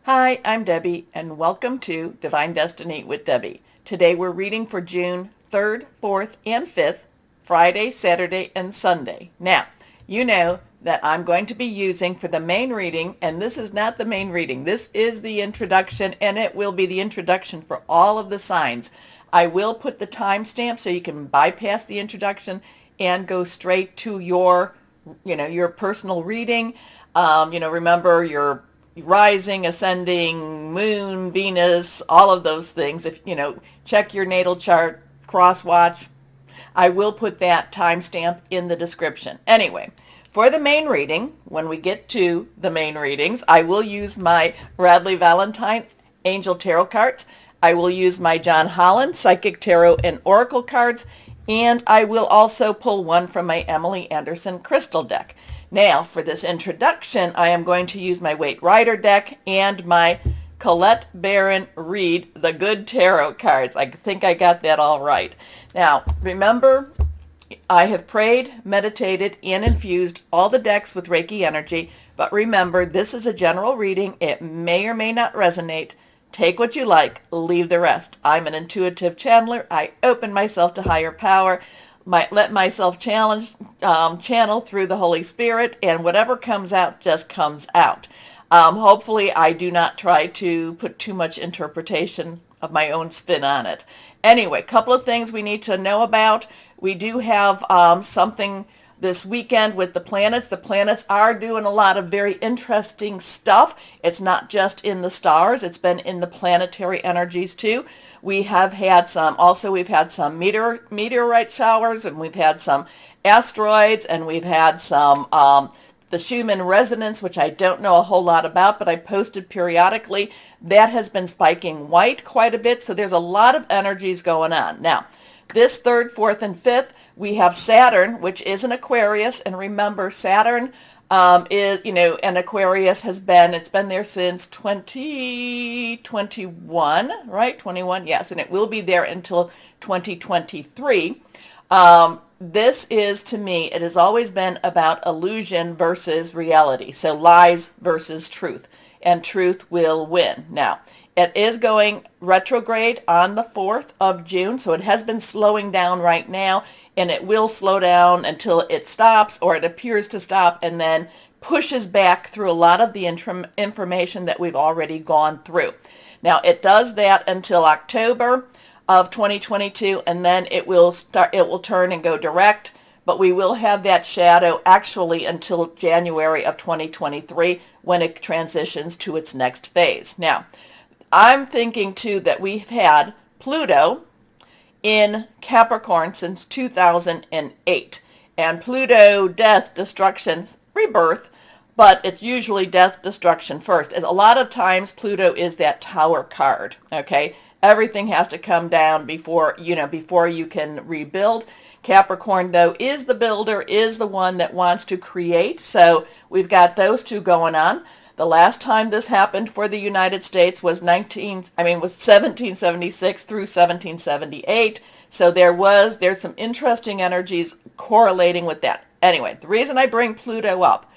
Hi, I'm Debbie, and welcome to Divine Destiny with Debbie. Today we're reading for June 3rd, 4th, and 5th, Friday, Saturday, and Sunday. Now, you know that I'm going to be using for the main reading, and this is not the main reading. This is the introduction, and it will be the introduction for all of the signs. I will put the timestamp so you can bypass the introduction and go straight to your personal reading. Remember your rising, ascending, moon, Venus, all of those things. If check your natal chart, crosswatch. I will put that timestamp in the description. Anyway, for the main reading, when we get to the main readings, I will use my Radley Valentine Angel Tarot cards. I will use my John Holland Psychic Tarot and Oracle cards, and I will also pull one from my Emily Anderson Crystal deck. Now, for this introduction, I am going to use my Waite Rider deck and my Colette Baron Reed The Good Tarot cards. I think I got that all right. Now, remember, I have prayed, meditated, and infused all the decks with Reiki energy, but remember, this is a general reading. It may or may not resonate. Take what you like, leave the rest. I'm an intuitive channeler. I open myself to higher power. Let myself channel through the Holy Spirit, and whatever comes out just comes out. Hopefully I do not try to put too much interpretation of my own spin on it. Anyway, a couple of things we need to know about. We do have something this weekend with the planets. The planets are doing a lot of very interesting stuff. It's not just in the stars. It's been in the planetary energies too. We've had some meteorite showers, and we've had some asteroids, and we've had some the Schumann resonance, which I don't know a whole lot about, but I posted periodically. That has been spiking white quite a bit, so there's a lot of energies going on. Now, this 3rd, 4th, and 5th, we have Saturn, which is an Aquarius, and remember, Saturn and Aquarius it's been there since 2021, right? 21, yes, and it will be there until 2023. This is, to me, it has always been about illusion versus reality, so lies versus truth, and truth will win. Now, it is going retrograde on the 4th of June, so it has been slowing down right now, and it will slow down until it stops, or it appears to stop, and then pushes back through a lot of the information that we've already gone through. Now, it does that until October of 2022, and then it will turn and go direct, but we will have that shadow actually until January of 2023 when it transitions to its next phase. Now, I'm thinking too that we've had Pluto in Capricorn since 2008, and Pluto, death, destruction, rebirth, but it's usually death, destruction first. And a lot of times Pluto is that tower card, okay? Everything has to come down before you can rebuild. Capricorn, though, is the builder, is the one that wants to create. So we've got those two going on. The last time this happened for the United States was 1776 through 1778. So there's some interesting energies correlating with that. Anyway, the reason I bring Pluto up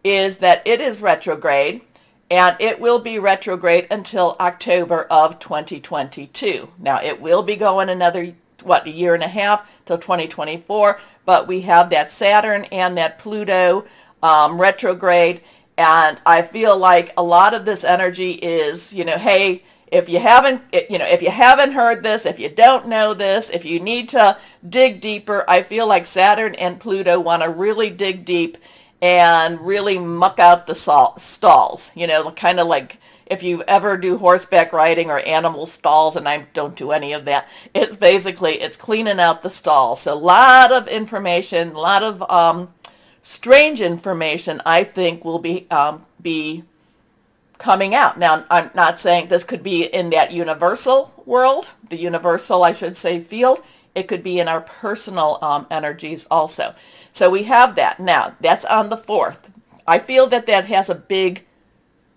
is that it is retrograde, and it will be retrograde until October of 2022. Now, it will be going another, a year and a half till 2024, but we have that Saturn and that Pluto retrograde, and I feel like a lot of this energy is, hey, if you haven't heard this, if you don't know this, if you need to dig deeper, I feel like Saturn and Pluto want to really dig deep and really muck out the stalls, kind of like if you ever do horseback riding or animal stalls, and I don't do any of that. It's cleaning out the stalls. So a lot of information, a lot of strange information, I think, will be coming out. Now, I'm not saying this could be in that universal world, the universal, I should say, field. It could be in our personal energies also. So we have that. Now, that's on the 4th. I feel that has a big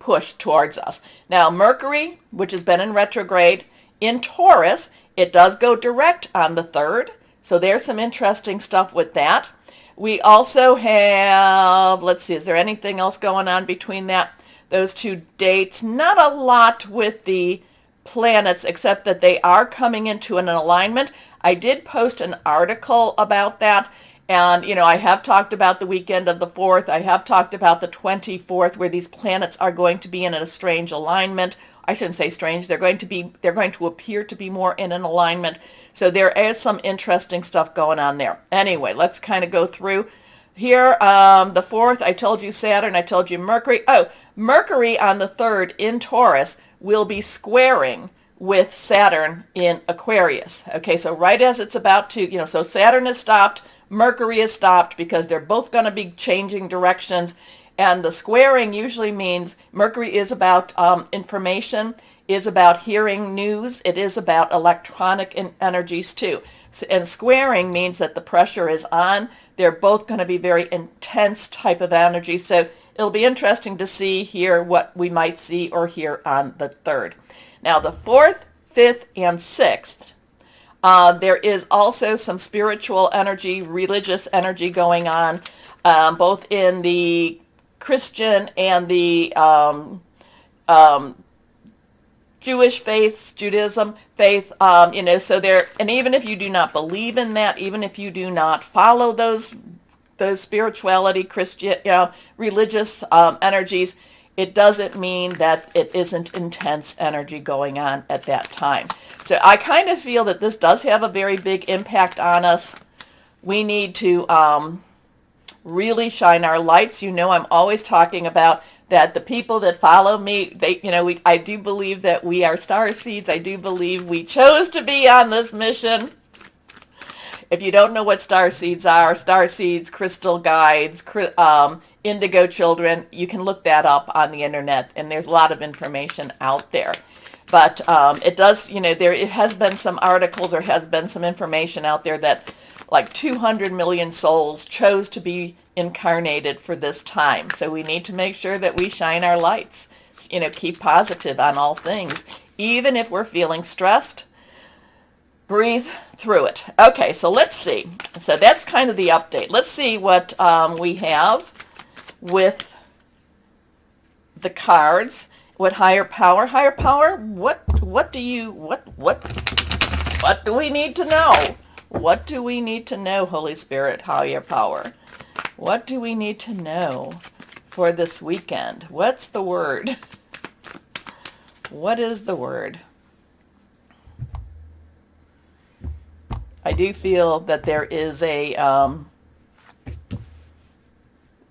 push towards us. Now, Mercury, which has been in retrograde in Taurus, it does go direct on the 3rd. So there's some interesting stuff with that. We also have, let's see, is there anything else going on between that? those two dates. Not a lot with the planets, except that they are coming into an alignment. I did post an article about that. And, I have talked about the weekend of the 4th. I have talked about the 24th, where these planets are going to be in a strange alignment. I shouldn't say strange. They're going to appear to be more in an alignment. So there is some interesting stuff going on there. Anyway, let's kind of go through here. The 4th, I told you Saturn. I told you Mercury. Oh, Mercury on the 3rd in Taurus will be squaring with Saturn in Aquarius. Okay, so right as it's about to, so Saturn is stopped. Mercury is stopped because they're both going to be changing directions. And the squaring usually means Mercury is about information, is about hearing news. It is about electronic energies too. And squaring means that the pressure is on. They're both going to be very intense type of energy. So it'll be interesting to see here what we might see or hear on the 3rd. Now the 4th, 5th, and 6th. There is also some spiritual energy, religious energy going on, both in the Christian and the Jewish faiths, Judaism faith, so there, and even if you do not believe in that, even if you do not follow those spirituality, Christian, religious energies, it doesn't mean that it isn't intense energy going on at that time. So I kind of feel that this does have a very big impact on us. We need to really shine our lights. I'm always talking about that the people that follow me, I do believe that we are star seeds. I do believe we chose to be on this mission. If you don't know what star seeds, crystal guides, indigo children, you can look that up on the internet, and there's a lot of information out there. But it does, it has been some articles or has been some information out there that like 200 million souls chose to be incarnated for this time. So we need to make sure that we shine our lights, keep positive on all things. Even if we're feeling stressed, breathe through it. Okay, so let's see. So that's kind of the update. Let's see what we have with the cards. What higher power? What do we need to know? What do we need to know, Holy Spirit, higher power? What do we need to know for this weekend? What's the word? What is the word? I do feel that there is a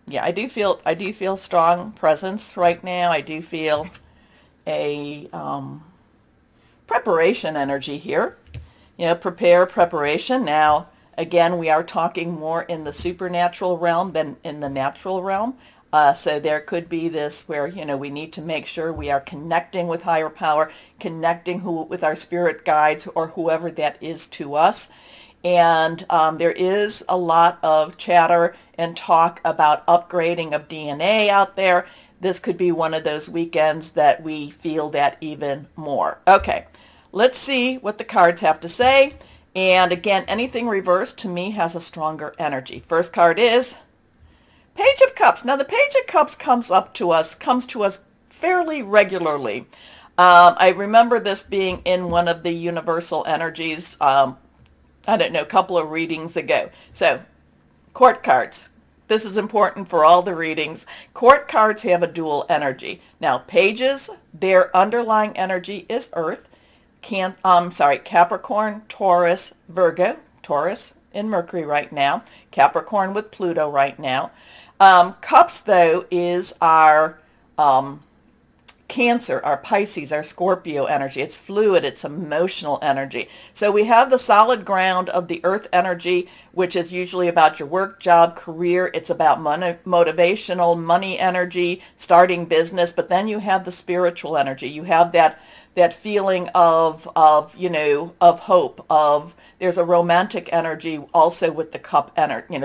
I do feel strong presence right now. I do feel a preparation energy here. Preparation. Now, again, we are talking more in the supernatural realm than in the natural realm. So there could be this where, we need to make sure we are connecting with higher power, connecting with our spirit guides or whoever that is to us. And there is a lot of chatter and talk about upgrading of DNA out there. This could be one of those weekends that we feel that even more. Okay, let's see what the cards have to say. And again, anything reversed to me has a stronger energy. First card is Page of Cups. Now the Page of Cups comes to us fairly regularly. I remember this being in one of the universal energies, a couple of readings ago. So, court cards. This is important for all the readings. Court cards have a dual energy. Now, pages, their underlying energy is Earth. Capricorn, Taurus, Virgo. Taurus in Mercury right now. Capricorn with Pluto right now. Cups, though, is our Cancer, our Pisces, our Scorpio energy. It's fluid, it's emotional energy. So we have the solid ground of the earth energy, which is usually about your work, job, career. It's about motivational, money energy, starting business. But then you have the spiritual energy. You have that feeling of hope, there's a romantic energy also with the cup energy.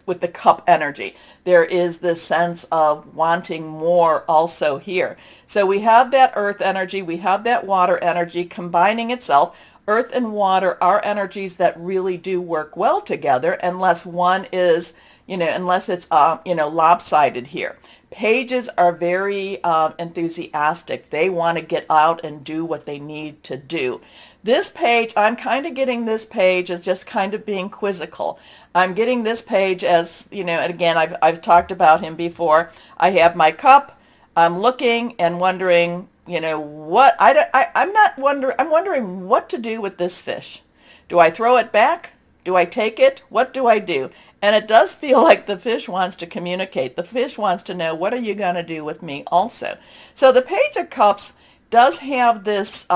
With the cup energy, there is this sense of wanting more also here. So we have that earth energy, we have that water energy combining itself. Earth and water are energies that really do work well together unless one is, unless it's, lopsided here. Pages are very enthusiastic. They want to get out and do what they need to do. This page, I'm kind of getting this page as just kind of being quizzical. I'm getting this page as, and again, I've talked about him before. I have my cup. I'm looking and wondering, what, I'm wondering what to do with this fish. Do I throw it back? Do I take it? What do I do? And it does feel like the fish wants to communicate. The fish wants to know, what are you going to do with me also? So the Page of Cups does have this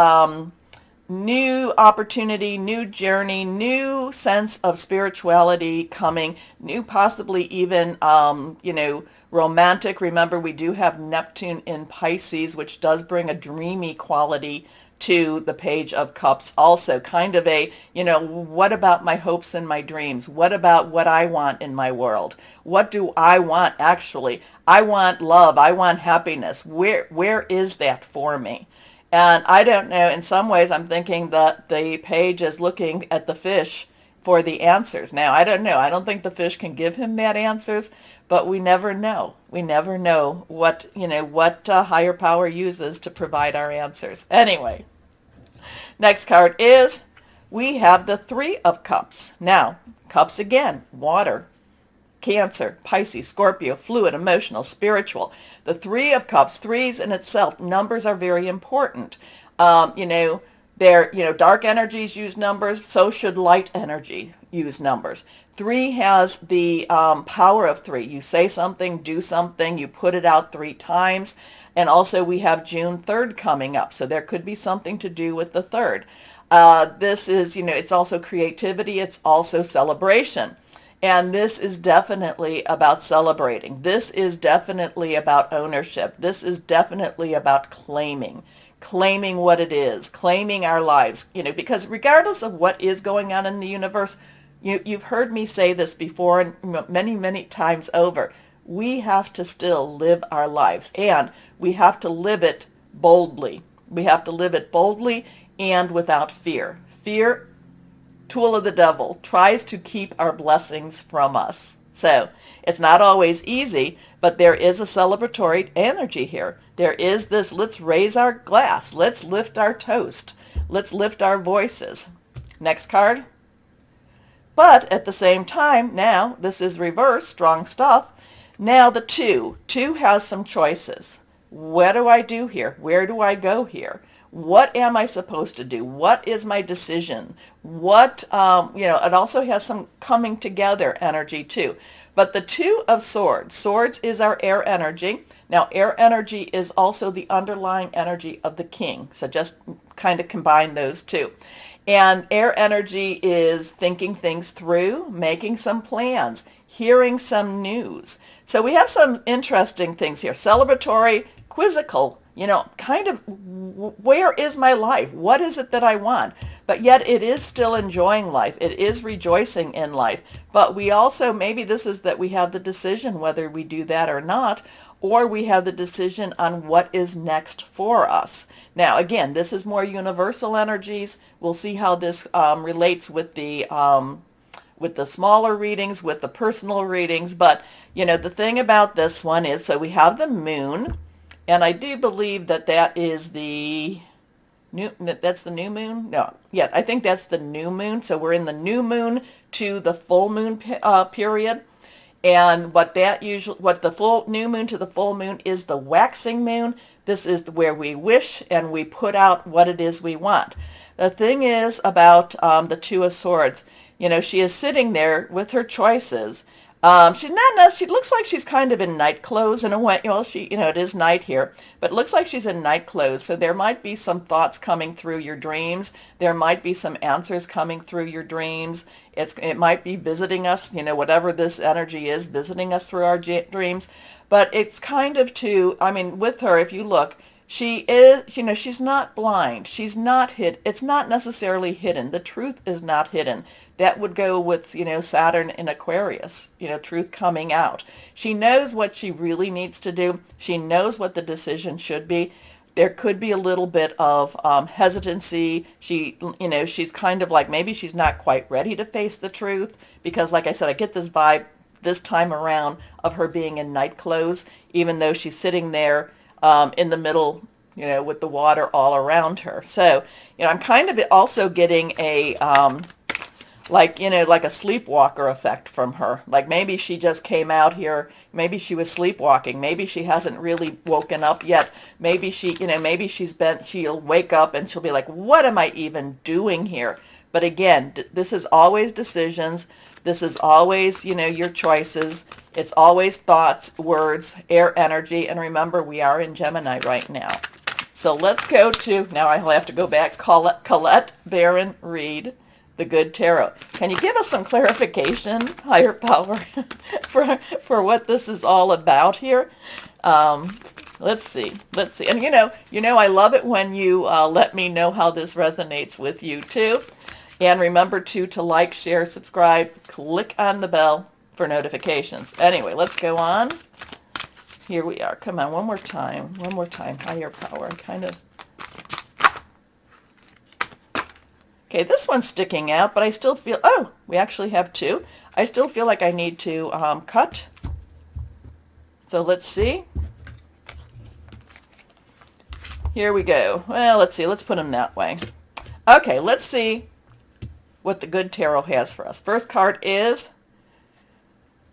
new opportunity, new journey, new sense of spirituality coming, new possibly even, romantic. Remember, we do have Neptune in Pisces, which does bring a dreamy quality to the Page of Cups also. Kind of a, what about my hopes and my dreams? What about what I want in my world? What do I want actually? I want love. I want happiness. Where is that for me? And I don't know, in some ways I'm thinking that the page is looking at the fish for the answers. Now, I don't know. I don't think the fish can give him that answers, but we never know. We never know what, what higher power uses to provide our answers. Anyway, next card is, we have the Three of Cups. Now, cups again, water, Cancer, Pisces, Scorpio, fluid, emotional, spiritual. The Three of Cups, threes in itself, numbers are very important. Dark energies use numbers, so should light energy use numbers. Three has the power of three. You say something, do something, you put it out 3 times. And also we have June 3rd coming up, so there could be something to do with the 3rd. This is, it's also creativity, it's also celebration. And this is definitely about celebrating. This is definitely about ownership. This is definitely about claiming what it is, claiming our lives, because regardless of what is going on in the universe, you've heard me say this before and many, many times over, we have to still live our lives, and we have to live it boldly. We have to live it boldly and without fear. Fear, tool of the devil, tries to keep our blessings from us. So it's not always easy, but there is a celebratory energy here. There is this, let's raise our glass, let's lift our toast, let's lift our voices. Next card. But at the same time, now this is reverse, strong stuff. Now the two has some choices. What do I do here? Where do I go here? What am I supposed to do? What is my decision? What, it also has some coming together energy too. But the Two of Swords, swords is our air energy. Now, air energy is also the underlying energy of the king. So just kind of combine those two. And air energy is thinking things through, making some plans, hearing some news. So we have some interesting things here. Celebratory, quizzical, kind of where is my life? What is it that I want? But yet it is still enjoying life. It is rejoicing in life. But we also, maybe this is that we have the decision whether we do that or not, or we have the decision on what is next for us. Now, again, this is more universal energies. We'll see how this relates with the smaller readings, with the personal readings. But, the thing about this one is, so we have the moon. And I do believe that is the that's the new moon. No, yeah, I think that's the new moon. So we're in the new moon to the full moon period. And what the full new moon to the full moon is the waxing moon. This is where we wish and we put out what it is we want. The thing is about the Two of Swords, she is sitting there with her choices. She looks like she's kind of in night clothes in a way. It is night here, but it looks like she's in night clothes. So there might be some thoughts coming through your dreams. There might be some answers coming through your dreams. It might be visiting us, whatever this energy is, visiting us through our dreams. But it's kind of with her, if you look, she is, she's not blind. She's not hid. It's not necessarily hidden. The truth is not hidden. That would go with, Saturn in Aquarius, truth coming out. She knows what she really needs to do. She knows what the decision should be. There could be a little bit of hesitancy. She's kind of like, maybe she's not quite ready to face the truth because, like I said, I get this vibe this time around of her being in night clothes, even though she's sitting there in the middle, with the water all around her. So, I'm kind of also getting a like a sleepwalker effect from her. Like maybe she just came out here, maybe she was sleepwalking, maybe she hasn't really woken up yet, maybe she'll wake up and she'll be like, what am I even doing here? But again, this is always decisions. This is always, your choices. It's always thoughts, words, air energy. And remember, we are in Gemini right now. So let's go to, now I'll have to go back, Colette Baron Reed, the Good Tarot. Can you give us some clarification, higher power, for what this is all about here? Let's see. And I love it when you let me know how this resonates with you too. And remember to like, share, subscribe, click on the bell for notifications. Anyway, let's go on. Here we are. Come on, one more time. Higher power. Okay, this one's sticking out, but I still feel, we actually have two. I still feel like I need to cut. So let's see. Here we go. Well, let's see. Let's put them that way. Okay, let's see what the Good Tarot has for us. First card is,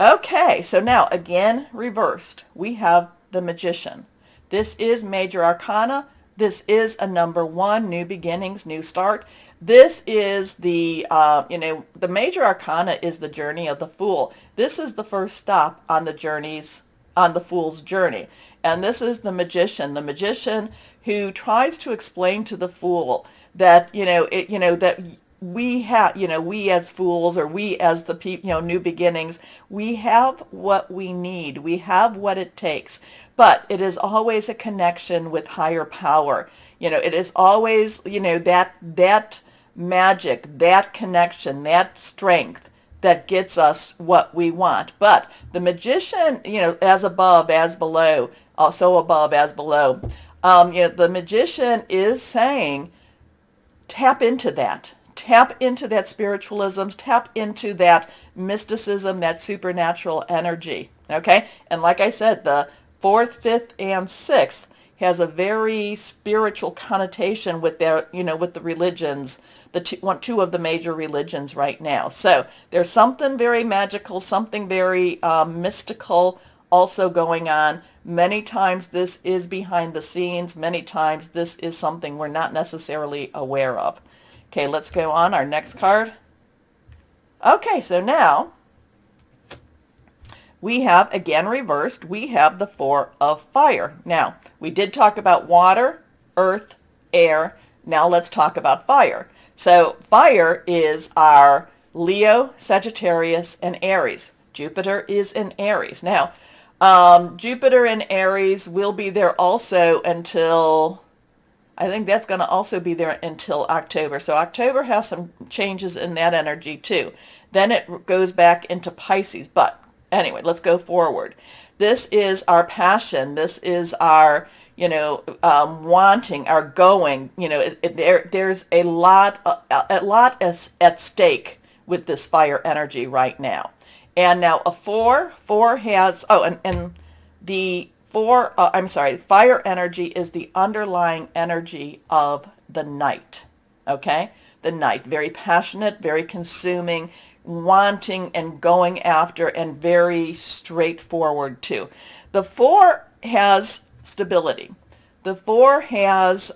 okay, so now again reversed. We have the Magician. This is Major Arcana. This is a number 1, new beginnings, new start. This is the, the Major Arcana is the journey of the Fool. This is the first stop on the Fool's journey. And this is the Magician who tries to explain to the Fool that, that we have, we as fools, or we as the people, new beginnings, we have what we need. We have what it takes. But it is always a connection with higher power. It is always, that magic, that connection, that strength that gets us what we want. But the Magician, as above, as below, also above, as below, the Magician is saying, tap into that. Tap into that spiritualism, tap into that mysticism, that supernatural energy, okay? And like I said, the 4th, 5th, and 6th has a very spiritual connotation with their, with the religions, two of the major religions right now. So there's something very magical, something very mystical also going on. Many times this is behind the scenes. Many times this is something we're not necessarily aware of. Okay, let's go on. Our next card. Okay, so now we have, again reversed, we have the 4 of Fire. Now, we did talk about water, earth, air. Now let's talk about fire. So fire is our Leo, Sagittarius, and Aries. Jupiter is in Aries. Now, Jupiter in Aries will be there also until, I think that's going to also be there until October. So October has some changes in that energy too. Then it goes back into Pisces. But anyway, let's go forward. This is our passion. This is our, wanting, our going. There's a lot at stake with this fire energy right now. And now a 4 has, and the fire energy is the underlying energy of the night, okay? The night, very passionate, very consuming, wanting and going after, and very straightforward too. The 4 has stability. The 4 has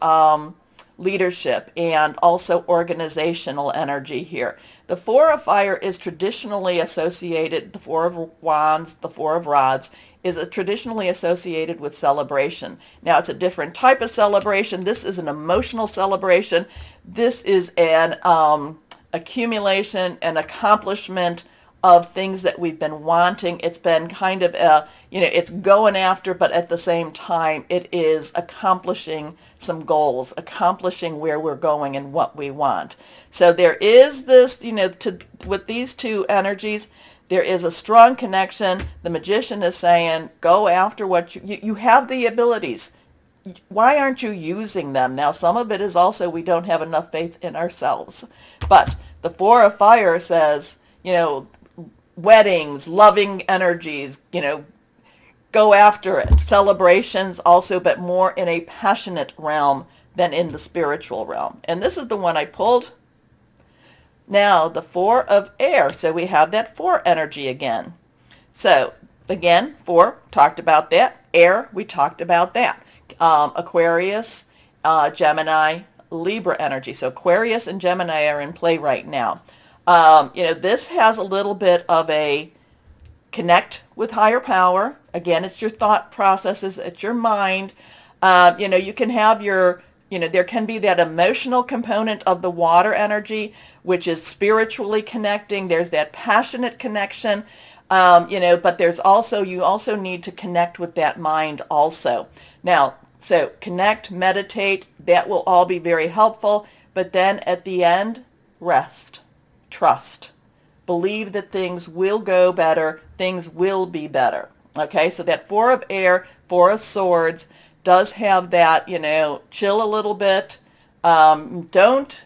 leadership and also organizational energy here. The 4 of Fire is traditionally associated, the 4 of Wands, the 4 of Rods, is traditionally associated with celebration. Now, it's a different type of celebration. This is an emotional celebration. This is an accumulation, an accomplishment of things that we've been wanting. It's been kind of, it's going after, but at the same time, it is accomplishing some goals, accomplishing where we're going and what we want. So there is this, with these two energies, there is a strong connection. The Magician is saying, go after what you have the abilities. Why aren't you using them? Now, some of it is also we don't have enough faith in ourselves. But the 4 of Fire says, weddings, loving energies, go after it. Celebrations also, but more in a passionate realm than in the spiritual realm. And this is the one I pulled. Now, the Four of Air. So we have that 4 energy again. So, again, 4, talked about that. Air, we talked about that. Aquarius, Gemini, Libra energy. So Aquarius and Gemini are in play right now. This has a little bit of a connect with higher power. Again, it's your thought processes, it's your mind. You can have there can be that emotional component of the water energy, which is spiritually connecting. There's that passionate connection, but you also need to connect with that mind also. Now, so connect, meditate, that will all be very helpful. But then at the end, rest, trust, believe that things will go better, things will be better. Okay, so that 4 of Air, 4 of Swords does have that, chill a little bit. Don't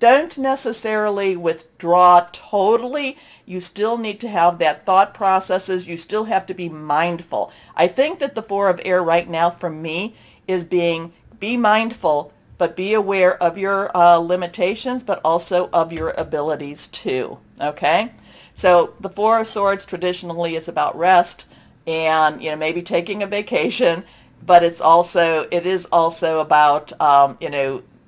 necessarily withdraw totally. You still need to have that thought processes. You still have to be mindful. I think that the 4 of Air right now for me is be mindful, but be aware of your limitations, but also of your abilities too. Okay? So the 4 of Swords traditionally is about rest and, maybe taking a vacation, but it is also about,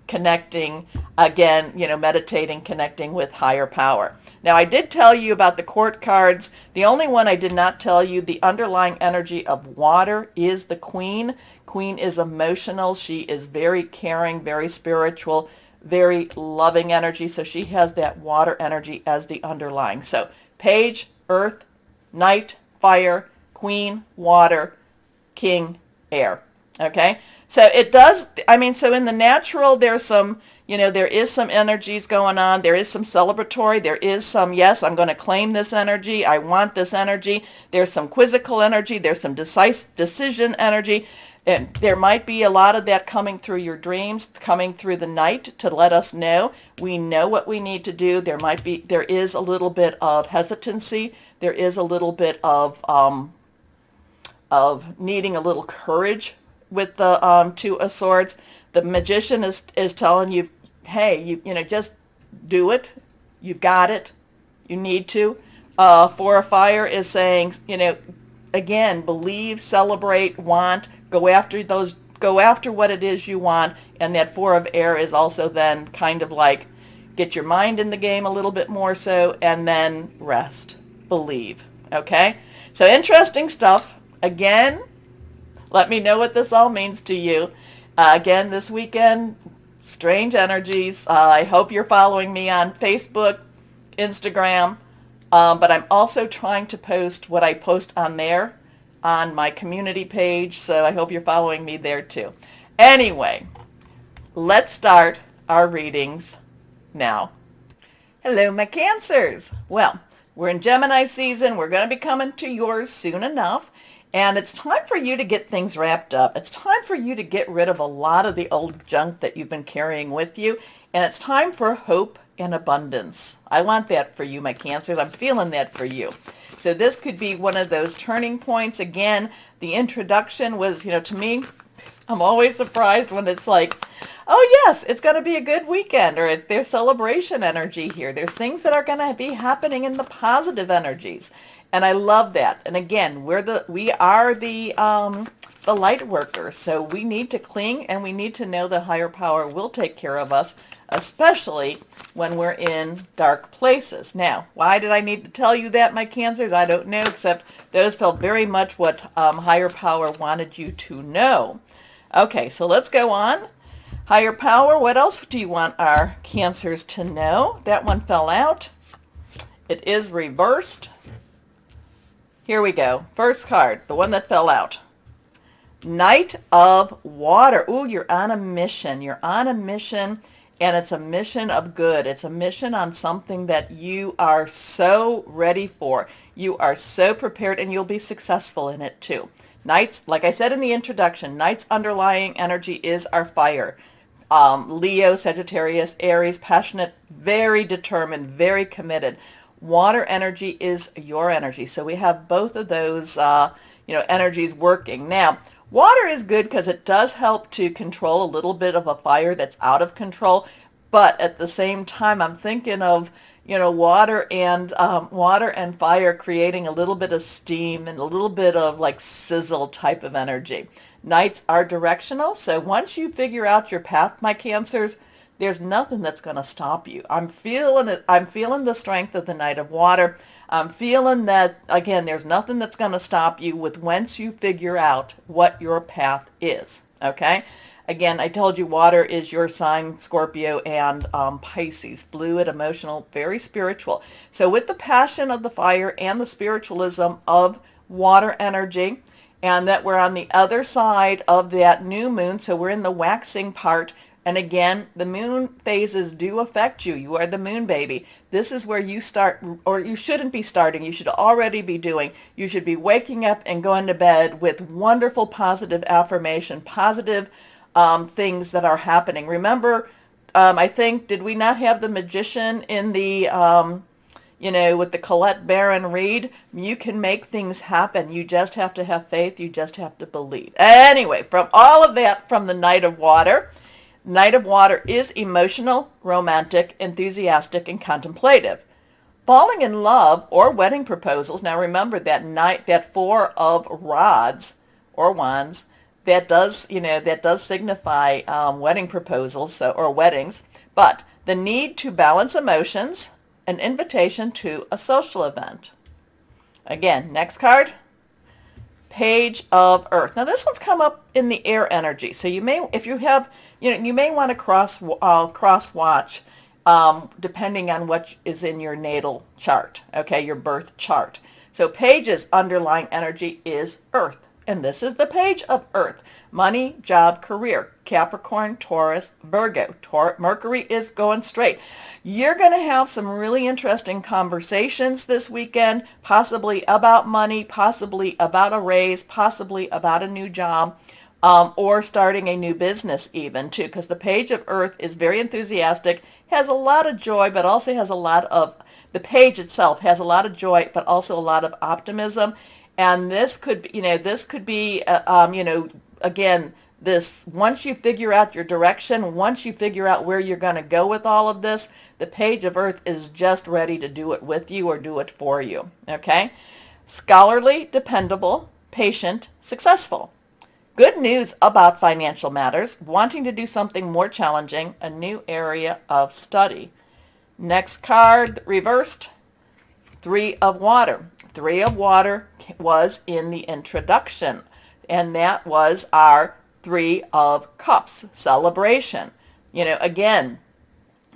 connecting again, meditating, connecting with higher power. Now, I did tell you about the court cards. The only one I did not tell you, the underlying energy of water is the Queen. Queen is emotional. She is very caring, very spiritual, very loving energy. So she has that water energy as the underlying. So Page, Earth, Knight, Fire, Queen, Water, King, Air. Okay? So it does, so in the natural, there's some, there is some energies going on. There is some celebratory. There is some, yes, I'm going to claim this energy. I want this energy. There's some quizzical energy. There's some decision energy. And there might be a lot of that coming through your dreams, coming through the night to let us know. We know what we need to do. There is a little bit of hesitancy. There is a little bit of needing a little courage with the 2 of Swords. The Magician is telling you, hey, you just do it. You've got it. You need to. 4 of Fire is saying, again, believe, celebrate, want, go after what it is you want. And that 4 of Air is also then kind of like get your mind in the game a little bit more so, and then rest, believe. Okay? So interesting stuff. Again, let me know what this all means to you. Again, this weekend, strange energies. I hope you're following me on Facebook, Instagram, but I'm also trying to post what I post on there on my community page, so I hope you're following me there too. Anyway, let's start our readings now. Hello, my Cancers. Well, we're in Gemini season. We're going to be coming to yours soon enough. And it's time for you to get things wrapped up. It's time for you to get rid of a lot of the old junk that you've been carrying with you. And it's time for hope and abundance. I want that for you, my Cancers. I'm feeling that for you. So this could be one of those turning points. Again, the introduction was, to me, I'm always surprised when it's like, oh yes, it's going to be a good weekend, or there's celebration energy here. There's things that are going to be happening in the positive energies. And I love that. And again, we are the light workers. So we need to cling, and we need to know that higher power will take care of us, especially when we're in dark places. Now, why did I need to tell you that, my Cancers? I don't know, except those felt very much what higher power wanted you to know. Okay, so let's go on. Higher power, what else do you want our Cancers to know? That one fell out. It is reversed. Here we go. First card, the one that fell out. Knight of Water. Ooh, you're on a mission. You're on a mission, and it's a mission of good. It's a mission on something that you are so ready for. You are so prepared, and you'll be successful in it too. Knights, like I said in the introduction, Knight's underlying energy is our fire. Leo, Sagittarius, Aries, passionate, very determined, very committed. Water energy is your energy. So we have both of those, energies working. Now, water is good because it does help to control a little bit of a fire that's out of control. But at the same time, I'm thinking of, water and fire creating a little bit of steam and a little bit of like sizzle type of energy. Nights are directional. So once you figure out your path, my Cancers, there's nothing that's going to stop you. I'm feeling it. I'm feeling the strength of the Knight of Water. I'm feeling that, again, there's nothing that's going to stop you with once you figure out what your path is. Okay? Again, I told you water is your sign, Scorpio and Pisces. Fluid, emotional, very spiritual. So with the passion of the fire and the spiritualism of water energy, and that we're on the other side of that new moon, so we're in the waxing part. And again, the moon phases do affect you. You are the moon baby. This is where you start, or you shouldn't be starting. You should already be doing. You should be waking up and going to bed with wonderful positive affirmation, positive things that are happening. Remember, I think, did we not have the magician in the, with the Colette Baron Reed? You can make things happen. You just have to have faith. You just have to believe. Anyway, from all of that, from the Knight of Water. Knight of Water is emotional, romantic, enthusiastic, and contemplative. Falling in love or wedding proposals. Now remember that Four of Rods or Wands, that does signify wedding proposals or weddings. But the need to balance emotions, an invitation to a social event. Again, next card. Page of Earth. Now this one's come up in the air energy. So you may, if you have, you may want to cross watch depending on what is in your natal chart, okay, your birth chart. So Page's underlying energy is Earth. And this is the page of Earth. Money, job, career. Capricorn, Taurus, Virgo. Mercury is going straight. You're going to have some really interesting conversations this weekend, possibly about money, possibly about a raise, possibly about a new job, or starting a new business even too, because the page of Earth is very enthusiastic, has a lot of joy, but also has a lot of, the page itself has a lot of joy, but also a lot of optimism. And this could be, again, this, once you figure out your direction, once you figure out where you're going to go with all of this, the page of Earth is just ready to do it with you or do it for you, okay? Scholarly, dependable, patient, successful. Good news about financial matters, wanting to do something more challenging, a new area of study. Next card, reversed, Three of Water. Three of Water was in the introduction, and that was our Three of Cups celebration. Again,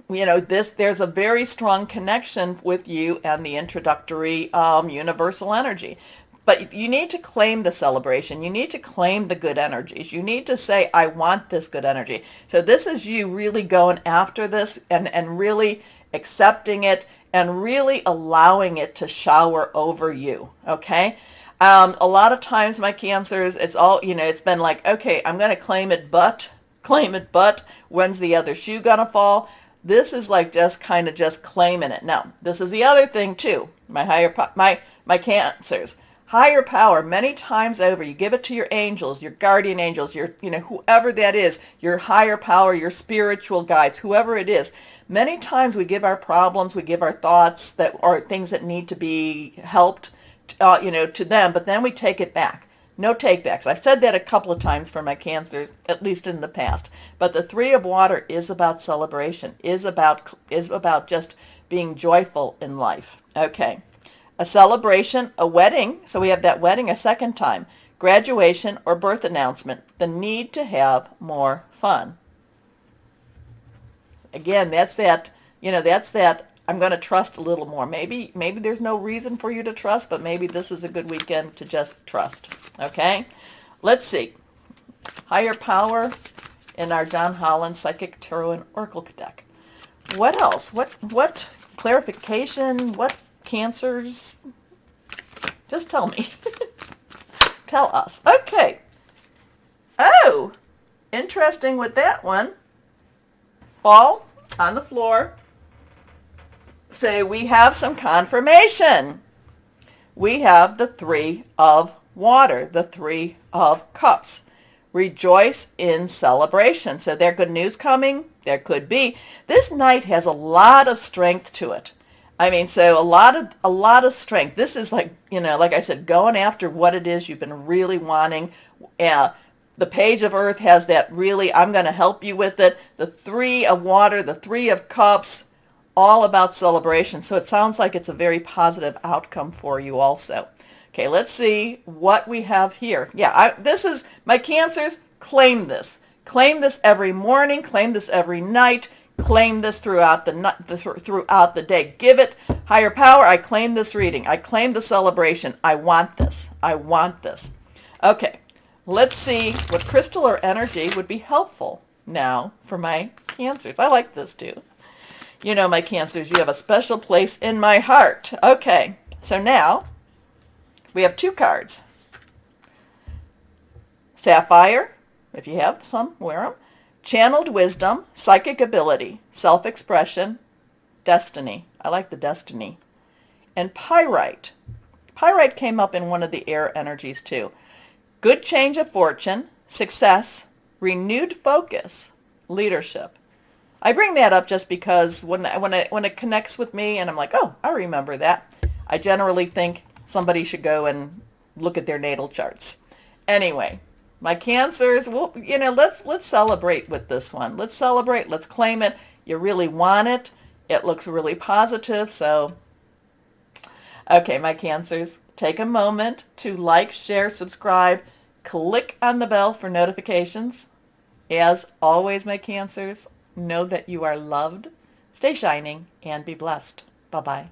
there's a very strong connection with you and the introductory universal energy. But you need to claim the celebration. You need to claim the good energies. You need to say, I want this good energy. So this is you really going after this and really accepting it and really allowing it to shower over you, okay? A lot of times, my Cancers, it's been like, okay, I'm going to claim it, but when's the other shoe going to fall? This is like just kind of just claiming it. Now, this is the other thing too, my Cancers. Higher power, many times over, you give it to your angels, your guardian angels, your, whoever that is, your higher power, your spiritual guides, whoever it is. Many times we give our problems, we give our thoughts that are things that need to be helped, to them, but then we take it back. No takebacks. I've said that a couple of times for my Cancers, at least in the past. But the Three of Water is about celebration, is about just being joyful in life. Okay. A celebration, a wedding, so we have that wedding a second time, graduation or birth announcement, the need to have more fun. Again, that's that, I'm going to trust a little more. Maybe there's no reason for you to trust, but maybe this is a good weekend to just trust. Okay? Let's see. Higher power in our John Holland Psychic Tarot and Oracle deck. What else? What clarification? What Cancers? Just tell me. Tell us. Okay. Oh, interesting with that one. Fall on the floor. So we have some confirmation. We have the Three of Water, the Three of Cups. Rejoice in celebration. So there good news coming? There could be. This night has a lot of strength to it. I mean, so a lot of strength. This is like, like I said, going after what it is you've been really wanting. The Page of Earth has that really, I'm going to help you with it. The Three of Water, the Three of Cups, all about celebration. So it sounds like it's a very positive outcome for you also. Okay, let's see what we have here. Yeah, this is, my Cancers, claim this. Claim this every morning. Claim this every night. Claim this throughout the day. Give it higher power. I claim this reading. I claim the celebration. I want this. I want this. Okay, let's see what crystal or energy would be helpful now for my Cancers. I like this too. You know, my Cancers, you have a special place in my heart. Okay, so now we have two cards. Sapphire, if you have some, wear them. Channeled wisdom, psychic ability, self-expression, destiny. I like the destiny. And pyrite. Pyrite came up in one of the air energies too. Good change of fortune, success, renewed focus, leadership. I bring that up just because when it connects with me and I'm like, oh, I remember that, I generally think somebody should go and look at their natal charts. Anyway, my Cancers, well, let's celebrate with this one. Let's celebrate. Let's claim it. You really want it. It looks really positive. So, okay, my Cancers, take a moment to like, share, subscribe, click on the bell for notifications. As always, my Cancers, know that you are loved. Stay shining and be blessed. Bye-bye.